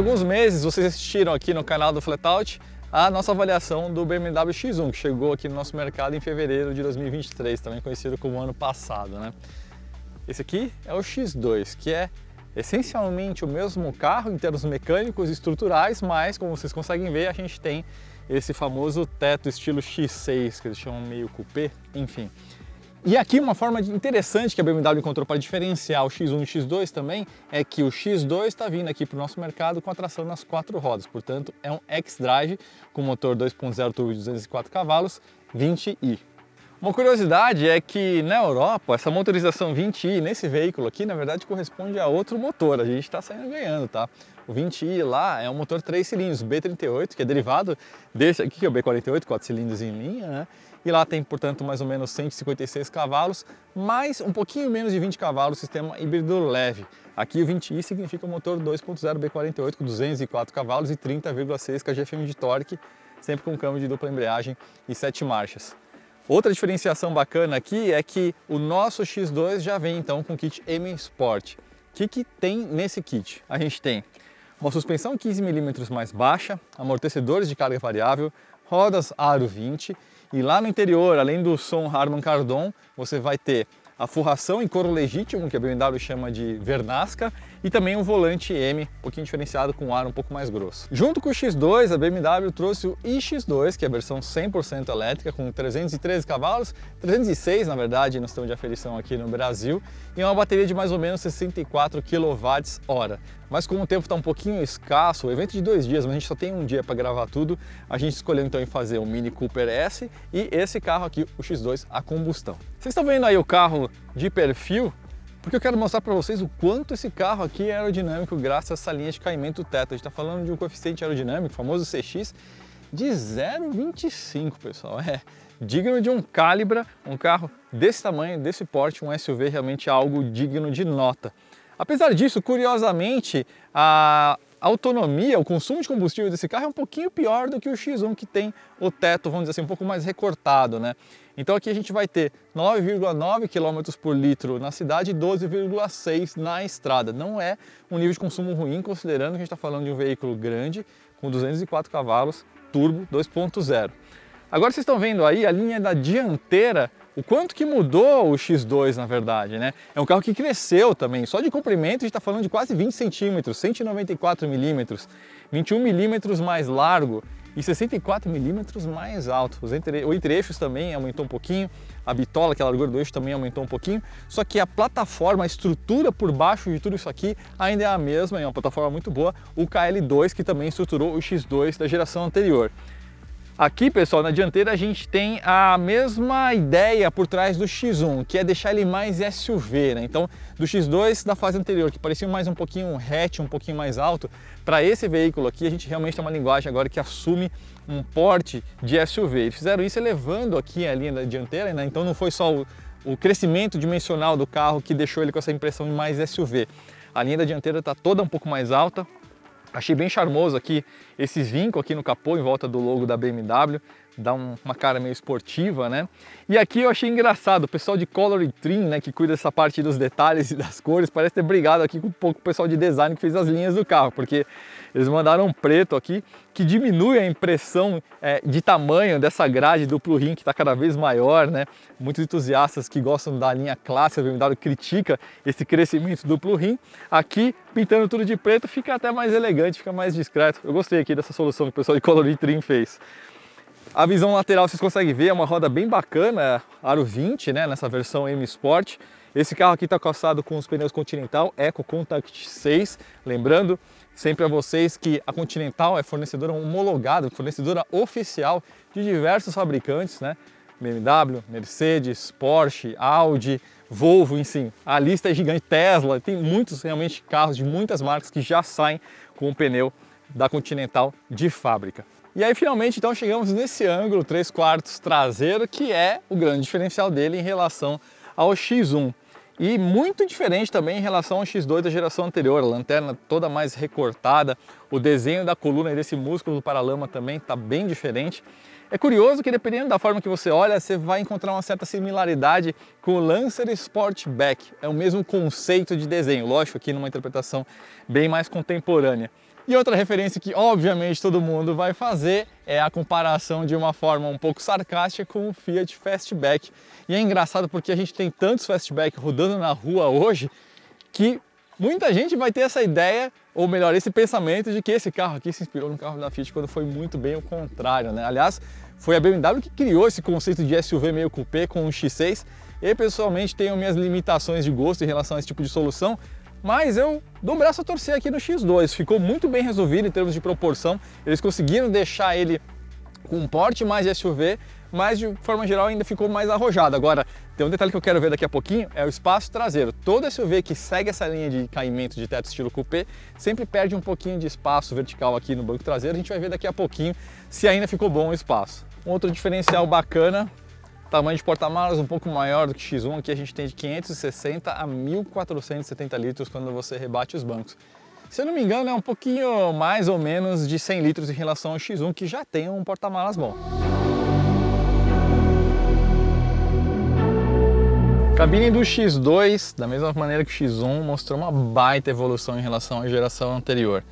alguns meses vocês assistiram aqui no canal do Flatout a nossa avaliação do BMW X1, que chegou aqui no nosso mercado em fevereiro de 2023, também conhecido como ano passado, né? Esse aqui é o X2, que é essencialmente o mesmo carro em termos mecânicos e estruturais, mas como vocês conseguem ver, a gente tem esse famoso teto estilo X6, que eles chamam meio coupé, enfim. E aqui uma forma interessante que a BMW encontrou para diferenciar o X1 e o X2 também é que o X2 está vindo aqui para o nosso mercado com a tração nas 4 rodas, portanto é um xDrive com motor 2.0 turbo de 204 cavalos 20i. Uma curiosidade é que na Europa essa motorização 20i nesse veículo aqui na verdade corresponde a outro motor, a gente está saindo ganhando, tá? O 20i lá é um motor 3 cilindros, B38, que é derivado desse aqui que é o B48, 4 cilindros em linha, né? E lá tem, portanto, mais ou menos 156 cavalos, mais um pouquinho menos de 20 cavalos, sistema híbrido leve. Aqui o 20i significa o motor 2.0 B48 com 204 cavalos e 30,6 kgfm de torque, sempre com câmbio de dupla embreagem e 7 marchas. Outra diferenciação bacana aqui é que o nosso X2 já vem então com o kit M Sport. O que tem nesse kit? A gente tem uma suspensão 15 mm mais baixa, amortecedores de carga variável, rodas aro 20 e lá no interior, além do som Harman Kardon, você vai ter a forração em couro legítimo, que a BMW chama de Vernasca, e também um volante M, um pouquinho diferenciado com aro um pouco mais grosso. Junto com o X2, a BMW trouxe o iX2, que é a versão 100% elétrica, com 313 cavalos, 306 na verdade no sistema de aferição aqui no Brasil, e uma bateria de mais ou menos 64 kWh. Mas como o tempo está um pouquinho escasso, o evento de 2 dias, mas a gente só tem um dia para gravar tudo, a gente escolheu então em fazer o Mini Cooper S e esse carro aqui, o X2 a combustão. Vocês estão vendo aí o carro de perfil? Porque eu quero mostrar para vocês o quanto esse carro aqui é aerodinâmico graças a essa linha de caimento teto. A gente está falando de um coeficiente aerodinâmico, o famoso CX, de 0,25, pessoal. É digno de um Calibra, um carro desse tamanho, desse porte, um SUV realmente algo digno de nota. Apesar disso, curiosamente, a autonomia, o consumo de combustível desse carro é um pouquinho pior do que o X1, que tem o teto, vamos dizer assim, um pouco mais recortado, né? Então aqui a gente vai ter 9,9 km por litro na cidade e 12,6 na estrada. Não é um nível de consumo ruim, considerando que a gente está falando de um veículo grande, com 204 cavalos, turbo 2.0. Agora vocês estão vendo aí a linha da dianteira, o quanto que mudou o X2 na verdade, né? É um carro que cresceu também, só de comprimento a gente está falando de quase 20 centímetros, 194 milímetros, 21 milímetros mais largo e 64 milímetros mais alto. O entre-eixos também aumentou um pouquinho, a bitola, que é a largura do eixo, também aumentou um pouquinho, só que a plataforma, a estrutura por baixo de tudo isso aqui ainda é a mesma, é uma plataforma muito boa, o KL2, que também estruturou o X2 da geração anterior. Aqui, pessoal, na dianteira a gente tem a mesma ideia por trás do X1, que é deixar ele mais SUV, né? Então, do X2 da fase anterior, que parecia mais um pouquinho um hatch, um pouquinho mais alto, para esse veículo aqui a gente realmente tem uma linguagem agora que assume um porte de SUV. Eles fizeram isso elevando aqui a linha da dianteira, né? Então não foi só o crescimento dimensional do carro que deixou ele com essa impressão de mais SUV. A linha da dianteira está toda um pouco mais alta. Achei bem charmoso aqui esses vincos aqui no capô em volta do logo da BMW, dá uma cara meio esportiva, né? E aqui eu achei engraçado, o pessoal de Color e Trim, né, que cuida dessa parte dos detalhes e das cores, parece ter brigado aqui com um pouco o pessoal de design que fez as linhas do carro, porque eles mandaram um preto aqui que diminui a impressão de tamanho dessa grade duplo rim que está cada vez maior, né? Muitos entusiastas que gostam da linha clássica da BMW critica esse crescimento duplo rim. Aqui, pintando tudo de preto, fica até mais elegante, fica mais discreto. Eu gostei aqui dessa solução que o pessoal de Color e Trim fez. A visão lateral vocês conseguem ver, é uma roda bem bacana, aro 20, né, nessa versão M Sport. Esse carro aqui está calçado com os pneus Continental Eco Contact 6, lembrando sempre a vocês que a Continental é fornecedora homologada, fornecedora oficial de diversos fabricantes, né? BMW, Mercedes, Porsche, Audi, Volvo, enfim, a lista é gigante, Tesla, tem muitos realmente carros de muitas marcas que já saem com o pneu da Continental de fábrica. E aí finalmente então chegamos nesse ângulo 3/4 traseiro, que é o grande diferencial dele em relação ao X1. E muito diferente também em relação ao X2 da geração anterior, a lanterna toda mais recortada, O desenho da coluna e desse músculo do paralama também está bem diferente. É curioso que dependendo da forma que você olha, você vai encontrar uma certa similaridade com o Lancer Sportback. É o mesmo conceito de desenho, lógico, aqui numa interpretação bem mais contemporânea. E outra referência que obviamente todo mundo vai fazer é a comparação de uma forma um pouco sarcástica com o Fiat Fastback. E é engraçado porque a gente tem tantos Fastback rodando na rua hoje que muita gente vai ter essa ideia, ou melhor, esse pensamento de que esse carro aqui se inspirou no carro da Fiat, quando foi muito bem o contrário, né? Aliás, foi a BMW que criou esse conceito de SUV meio coupé com o X6. Eu pessoalmente tenho minhas limitações de gosto em relação a esse tipo de solução, mas eu dou o braço a torcer aqui no X2, ficou muito bem resolvido em termos de proporção, eles conseguiram deixar ele com um porte mais de SUV, mas de forma geral ainda ficou mais arrojado. Agora, tem um detalhe que eu quero ver daqui a pouquinho, é o espaço traseiro. Todo SUV que segue essa linha de caimento de teto estilo coupé sempre perde um pouquinho de espaço vertical aqui no banco traseiro, a gente vai ver daqui a pouquinho se ainda ficou bom o espaço. Um outro diferencial bacana, tamanho de porta-malas um pouco maior do que X1, aqui a gente tem de 560 a 1470 litros quando você rebate os bancos. Se eu não me engano, é um pouquinho mais ou menos de 100 litros em relação ao X1, que já tem um porta-malas bom. Cabine do X2, da mesma maneira que o X1, mostrou uma baita evolução em relação à geração anterior.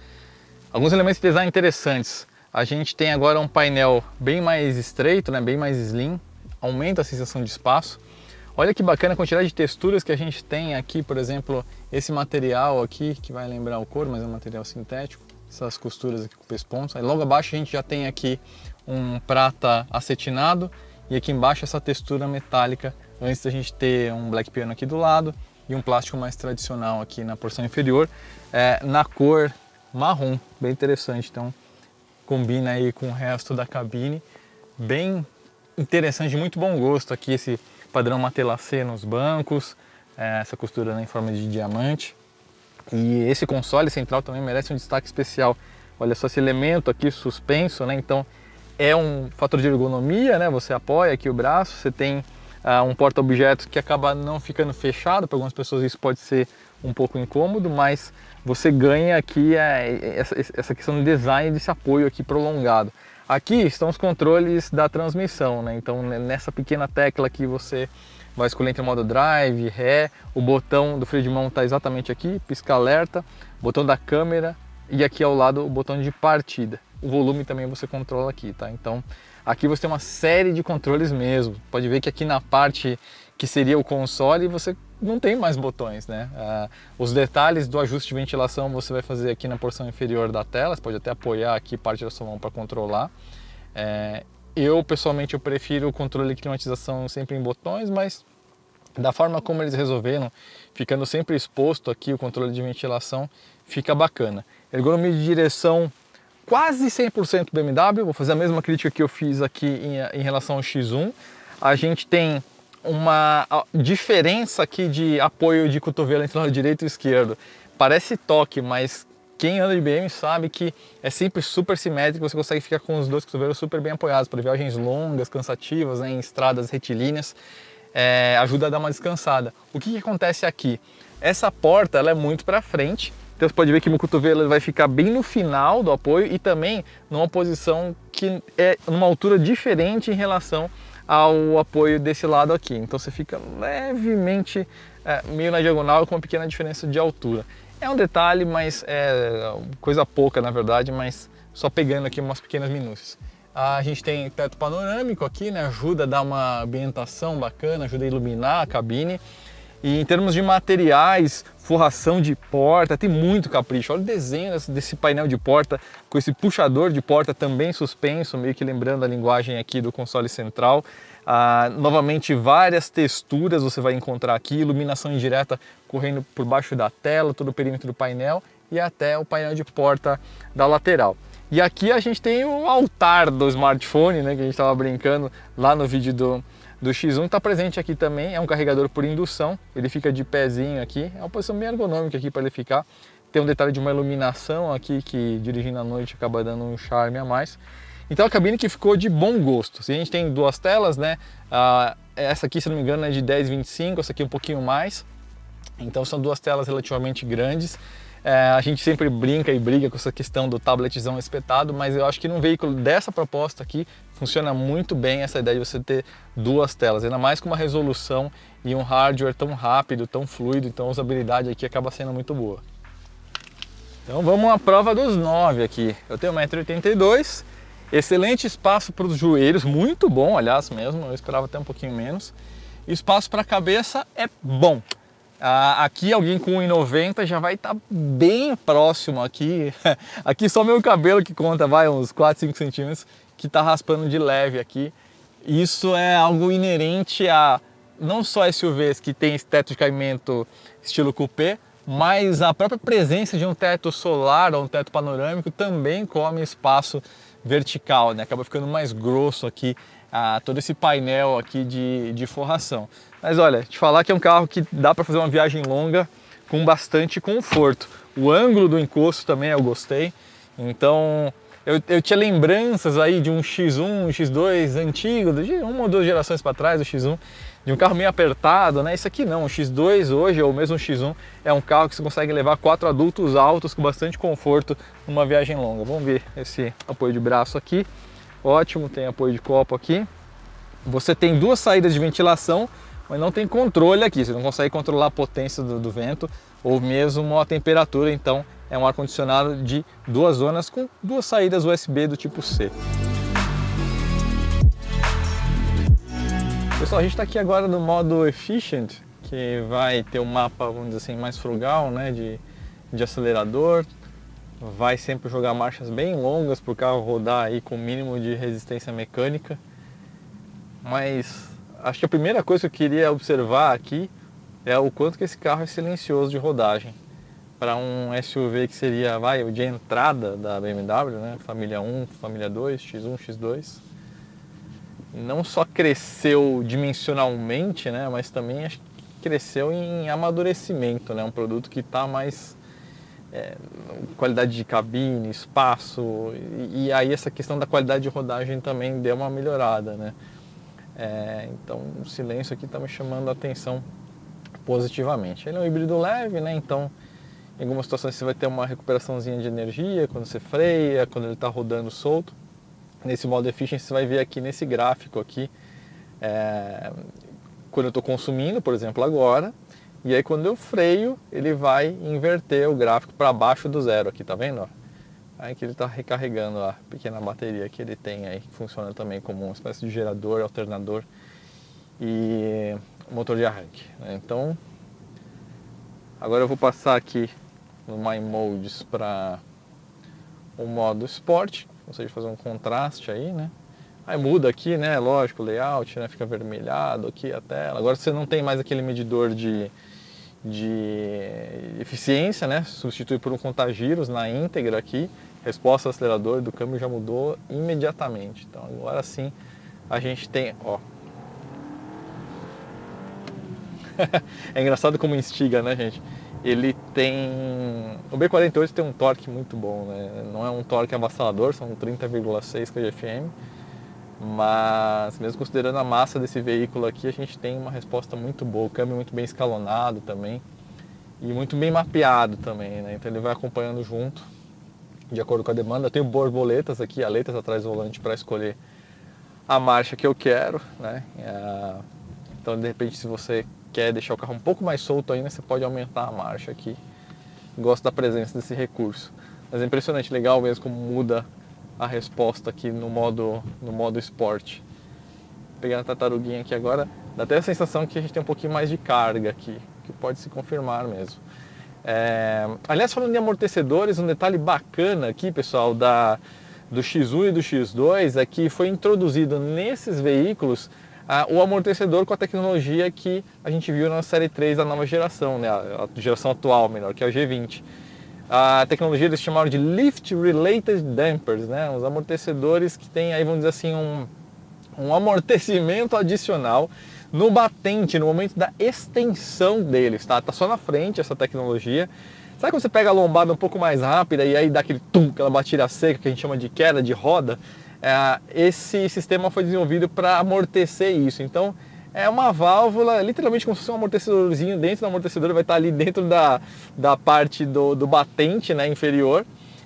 Alguns elementos de design interessantes. A gente tem agora um painel bem mais estreito, né, bem mais slim, aumenta a sensação de espaço. Olha que bacana a quantidade de texturas que a gente tem aqui, por exemplo, esse material aqui, que vai lembrar o couro, mas é um material sintético, essas costuras aqui com pespontos. Aí logo abaixo a gente já tem aqui um prata acetinado e aqui embaixo essa textura metálica, antes da gente ter um black piano aqui do lado e um plástico mais tradicional aqui na porção inferior, na cor marrom, bem interessante, então combina aí com o resto da cabine, bem interessante, de muito bom gosto aqui esse padrão matelassé nos bancos, essa costura em forma de diamante. E esse console central também merece um destaque especial. Olha só esse elemento aqui suspenso, né? Então é um fator de ergonomia, né? Você apoia aqui o braço, você tem um porta-objetos que acaba não ficando fechado, para algumas pessoas isso pode ser um pouco incômodo, mas você ganha aqui essa questão do design desse apoio aqui prolongado. Aqui estão os controles da transmissão, né? Então nessa pequena tecla aqui você vai escolher entre modo drive, ré, o botão do freio de mão está exatamente aqui, pisca-alerta, botão da câmera e aqui ao lado o botão de partida. O volume também você controla aqui, tá? Então aqui você tem uma série de controles mesmo. Pode ver que aqui na parte que seria o console você não tem mais botões, né? Os detalhes do ajuste de ventilação você vai fazer aqui na porção inferior da tela, você pode até apoiar aqui parte da sua mão para controlar. Eu pessoalmente eu prefiro o controle de climatização sempre em botões, mas da forma como eles resolveram, ficando sempre exposto aqui o controle de ventilação, fica bacana. Ergonomia de direção quase 100% BMW, vou fazer a mesma crítica que eu fiz aqui em relação ao X1. A gente tem uma diferença aqui de apoio de cotovelo entre o lado direito e esquerdo. Parece toque, mas quem anda de BM sabe que é sempre super simétrico, você consegue ficar com os dois cotovelos super bem apoiados para viagens longas, cansativas, né, em estradas retilíneas, ajuda a dar uma descansada. O que acontece aqui? Essa porta ela é muito para frente, então você pode ver que meu cotovelo vai ficar bem no final do apoio e também numa posição que é numa altura diferente em relação ao apoio desse lado aqui. Então você fica levemente meio na diagonal com uma pequena diferença de altura. É um detalhe, mas é coisa pouca na verdade, mas só pegando aqui umas pequenas minúcias. A gente tem teto panorâmico aqui, né? Ajuda a dar uma ambientação bacana, ajuda a iluminar a cabine. E em termos de materiais, forração de porta, tem muito capricho. Olha o desenho desse painel de porta, com esse puxador de porta também suspenso, meio que lembrando a linguagem aqui do console central. Novamente, várias texturas você vai encontrar aqui, iluminação indireta correndo por baixo da tela, todo o perímetro do painel e até o painel de porta da lateral. E aqui a gente tem o altar do smartphone, né, que a gente estava brincando lá no vídeo do X1, está presente aqui também. É um carregador por indução, ele fica de pezinho aqui, é uma posição bem ergonômica aqui para ele ficar. Tem um detalhe de uma iluminação aqui que dirigindo à noite acaba dando um charme a mais. Então a cabine que ficou de bom gosto. Se a gente tem duas telas, né, essa aqui se não me engano é de 10/25, essa aqui um pouquinho mais. Então são duas telas relativamente grandes. A gente sempre brinca e briga com essa questão do tabletzão espetado, mas eu acho que num veículo dessa proposta aqui funciona muito bem essa ideia de você ter duas telas, ainda mais com uma resolução e um hardware tão rápido, tão fluido, então a usabilidade aqui acaba sendo muito boa. Então vamos à prova dos 9 aqui. Eu tenho 1,82 m, excelente espaço para os joelhos, muito bom, aliás mesmo, eu esperava até um pouquinho menos. E espaço para a cabeça é bom. Aqui alguém com 1,90 m já vai estar bem próximo aqui. Aqui só meu cabelo que conta, vai uns 4, 5 centímetros, que está raspando de leve aqui. Isso é algo inerente a não só SUVs que tem esse teto de caimento estilo coupé, mas a própria presença de um teto solar ou um teto panorâmico também come espaço vertical, né? Acaba ficando mais grosso aqui todo esse painel aqui de forração. Mas olha, te falar que é um carro que dá para fazer uma viagem longa com bastante conforto. O ângulo do encosto também eu gostei. Então eu tinha lembranças aí de um X1, um X2 antigo, de uma ou duas gerações para trás, o X1, de um carro meio apertado, né? Isso aqui não, o X2 hoje, ou mesmo o X1, é um carro que você consegue levar 4 adultos altos com bastante conforto numa viagem longa. Vamos ver esse apoio de braço aqui. Ótimo, tem apoio de copo aqui. Você tem duas saídas de ventilação, mas não tem controle aqui, você não consegue controlar a potência do vento ou mesmo a temperatura, então é um ar-condicionado de duas zonas com duas saídas USB do tipo C. Pessoal, a gente está aqui agora no modo Efficient, que vai ter um mapa, vamos dizer assim, mais frugal, né, de acelerador. Vai sempre jogar marchas bem longas para o carro rodar aí com o mínimo de resistência mecânica. Mas acho que a primeira coisa que eu queria observar aqui é o quanto que esse carro é silencioso de rodagem. Para um SUV que seria o de entrada da BMW, né? Família 1, Família 2, X1, X2. Não só cresceu dimensionalmente, né? Mas também acho que cresceu em amadurecimento, né? Um produto que está mais... qualidade de cabine, espaço, e aí essa questão da qualidade de rodagem também deu uma melhorada, né? Então o silêncio aqui está me chamando a atenção positivamente. Ele é um híbrido leve, né? Então em algumas situações você vai ter uma recuperaçãozinha de energia quando você freia, quando ele está rodando solto. Nesse modo Efficient você vai ver aqui nesse gráfico aqui, quando eu estou consumindo, por exemplo agora, e aí quando eu freio ele vai inverter o gráfico para baixo do zero aqui, tá vendo? Ó? Aí que ele está recarregando a pequena bateria que ele tem aí, que funciona também como uma espécie de gerador, alternador e motor de arranque, né? Então, agora eu vou passar aqui no My Modes para o modo Sport, ou seja, fazer um contraste aí, né? Aí muda aqui, né? Lógico, o layout, né? Fica avermelhado aqui a tela. Agora você não tem mais aquele medidor de eficiência, né? Substitui por um contagiros na íntegra aqui. Resposta ao acelerador do câmbio já mudou imediatamente. Então agora sim a gente tem, ó. É engraçado como instiga, né, gente? Ele tem... O B48 tem um torque muito bom, né? Não é um torque avassalador, são 30,6 kgfm. Mas mesmo considerando a massa desse veículo aqui, a gente tem uma resposta muito boa, o câmbio muito bem escalonado também e muito bem mapeado também, né? Então ele vai acompanhando junto, de acordo com a demanda. Eu tenho borboletas aqui, aletas atrás do volante para escolher a marcha que eu quero, né? Então de repente se você quer deixar o carro um pouco mais solto ainda, você pode aumentar a marcha aqui. Gosto da presença desse recurso. Mas é impressionante, legal mesmo como muda a resposta aqui no modo Sport. Pegando a tartaruguinha aqui agora, dá até a sensação que a gente tem um pouquinho mais de carga aqui, que pode se confirmar mesmo. Aliás, falando em amortecedores, um detalhe bacana aqui, pessoal, do X1 e do X2 é que foi introduzido nesses veículos o amortecedor com a tecnologia que a gente viu na série 3 da nova geração, né, a geração atual, melhor, que é o G20. A tecnologia eles chamaram de Lift Related Dampers, né? Os amortecedores que tem aí, vamos dizer assim, um amortecimento adicional no batente, no momento da extensão deles, tá? Tá só na frente essa tecnologia. Sabe quando você pega a lombada um pouco mais rápida e aí dá aquele tum, aquela batida seca que a gente chama de queda de roda? Esse sistema foi desenvolvido para amortecer isso. Então, é uma válvula, literalmente como se fosse um amortecedorzinho dentro do amortecedor, vai estar ali dentro da parte do batente, né, inferior,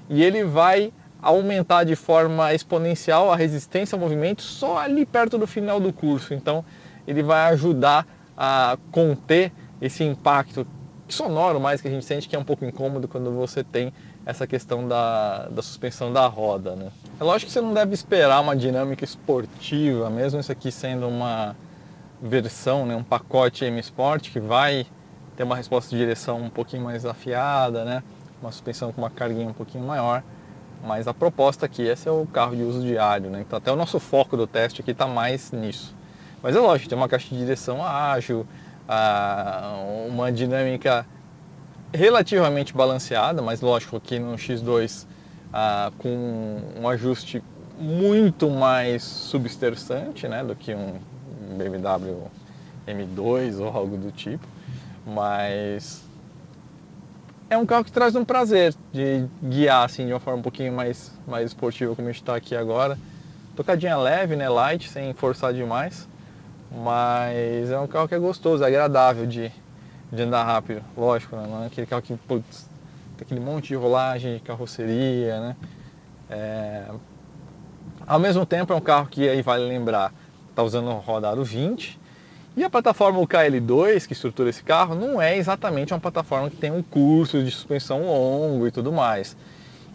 e ele vai aumentar de forma exponencial a resistência ao movimento só ali perto do final do curso. Então ele vai ajudar a conter esse impacto sonoro mais que a gente sente, que é um pouco incômodo quando você tem essa questão da suspensão da roda, né? É lógico que você não deve esperar uma dinâmica esportiva, mesmo isso aqui sendo uma versão, né, um pacote M Sport, que vai ter uma resposta de direção um pouquinho mais afiada, né, uma suspensão com uma carguinha um pouquinho maior, mas a proposta aqui, esse é o carro de uso diário, né, então até o nosso foco do teste aqui está mais nisso. Mas é lógico, tem uma caixa de direção ágil, uma dinâmica relativamente balanceada, mas lógico aqui no X2 com um ajuste muito mais substerçante, né, do que um BMW M2 ou algo do tipo, mas é um carro que traz um prazer de guiar assim de uma forma um pouquinho mais esportiva, como a gente está aqui agora. Tocadinha leve, né, light, sem forçar demais, mas é um carro que é gostoso, é agradável de andar rápido, lógico, né? Não é aquele carro que, putz, tem aquele monte de rolagem, de carroceria, né? Ao mesmo tempo é um carro que, aí vale lembrar, está usando um roda aro 20, e a plataforma KL2, que estrutura esse carro, não é exatamente uma plataforma que tem um curso de suspensão longo e tudo mais.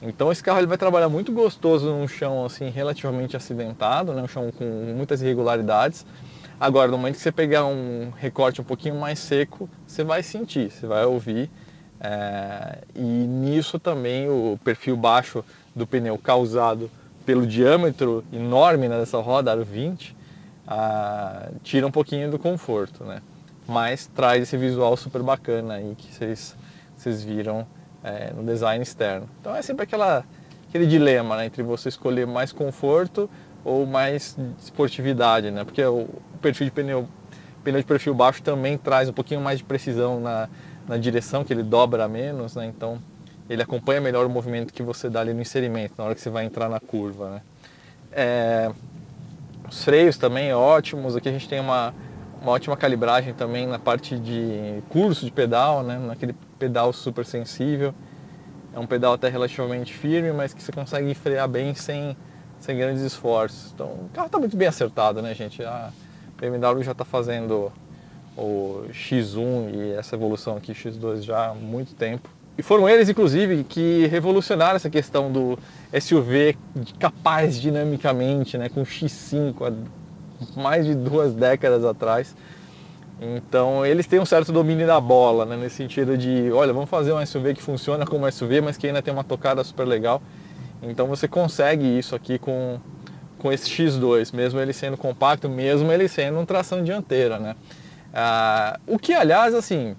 Então esse carro ele vai trabalhar muito gostoso num chão assim relativamente acidentado, né? Um chão com muitas irregularidades. Agora, no momento que você pegar um recorte um pouquinho mais seco, você vai sentir, você vai ouvir. E nisso também o perfil baixo do pneu causado pelo diâmetro enorme, né, dessa roda, aro 20, tira um pouquinho do conforto, né? Mas traz esse visual super bacana aí que vocês viram no design externo. Então é sempre aquele dilema, né, entre você escolher mais conforto ou mais esportividade, né? Porque o perfil de pneu de perfil baixo também traz um pouquinho mais de precisão na direção, que ele dobra menos, né? Então ele acompanha melhor o movimento que você dá ali no inserimento, na hora que você vai entrar na curva, né? Os freios também ótimos, aqui a gente tem uma ótima calibragem também na parte de curso de pedal, né? Naquele pedal super sensível. É um pedal até relativamente firme, mas que você consegue frear bem sem grandes esforços. Então o carro está muito bem acertado, né, gente? A BMW já está fazendo o X1 e essa evolução aqui, X2, já há muito tempo. E foram eles, inclusive, que revolucionaram essa questão do SUV capaz dinamicamente, né, com o X5 há mais de 2 décadas atrás. Então eles têm um certo domínio da bola, né, nesse sentido de, olha, vamos fazer um SUV que funciona como SUV, mas que ainda tem uma tocada super legal. Então você consegue isso aqui com esse X2, mesmo ele sendo compacto, mesmo ele sendo um tração dianteira, né? O que, aliás, assim,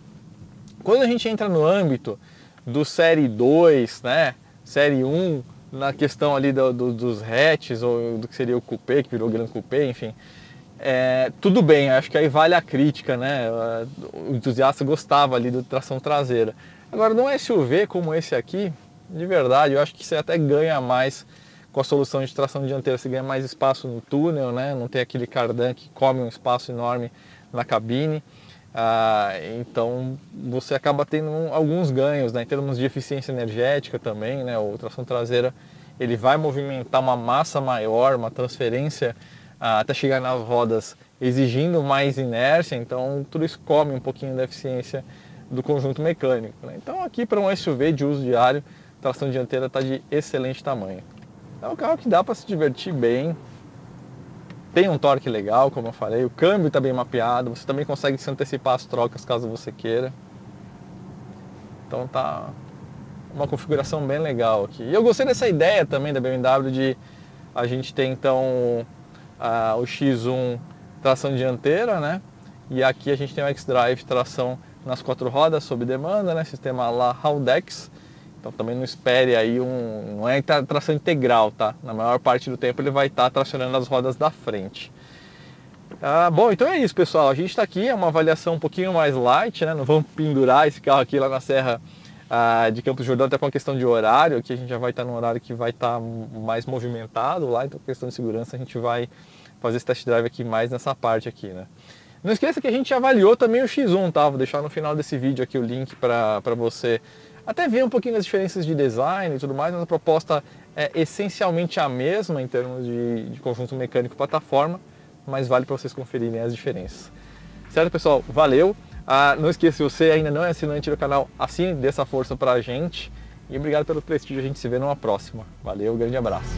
quando a gente entra no âmbito do Série 2, né, Série 1, na questão ali dos hatches, ou do que seria o Coupé, que virou Gran Coupé, enfim, tudo bem, acho que aí vale a crítica, né? O entusiasta gostava ali do tração traseira. Agora, num SUV como esse aqui, de verdade, eu acho que você até ganha mais com a solução de tração dianteira. Você ganha mais espaço no túnel, né? Não tem aquele cardan que come um espaço enorme na cabine. Então você acaba tendo alguns ganhos, né? Em termos de eficiência energética também, né? O tração traseira ele vai movimentar uma massa maior, uma transferência até chegar nas rodas, exigindo mais inércia, então tudo isso come um pouquinho da eficiência do conjunto mecânico, né? Então aqui para um SUV de uso diário, a tração dianteira está de excelente tamanho. É um carro que dá para se divertir bem, tem um torque legal, como eu falei, o câmbio está bem mapeado, você também consegue se antecipar as trocas caso você queira. Então tá uma configuração bem legal aqui. E eu gostei dessa ideia também da BMW de a gente ter então o X1 tração dianteira, né? E aqui a gente tem o X-Drive tração nas 4 rodas sob demanda, né? Sistema lá Haldex. Então também não espere aí não é tração integral, tá? Na maior parte do tempo ele vai estar tracionando as rodas da frente. Bom, então é isso, pessoal. A gente está aqui, é uma avaliação um pouquinho mais light, né? Não vamos pendurar esse carro aqui lá na Serra de Campos do Jordão, até por uma questão de horário. Aqui a gente já vai estar no horário que vai estar mais movimentado lá, então por questão de segurança a gente vai fazer esse test drive aqui mais nessa parte aqui, né? Não esqueça que a gente avaliou também o X1, tá? Vou deixar no final desse vídeo aqui o link para você até ver um pouquinho das diferenças de design e tudo mais, mas a proposta é essencialmente a mesma em termos de conjunto mecânico e plataforma, mas vale para vocês conferirem as diferenças. Certo, pessoal? Valeu! Não esqueça, se você ainda não é assinante do canal, assine, dê essa força pra gente. E obrigado pelo prestígio, a gente se vê numa próxima. Valeu, grande abraço!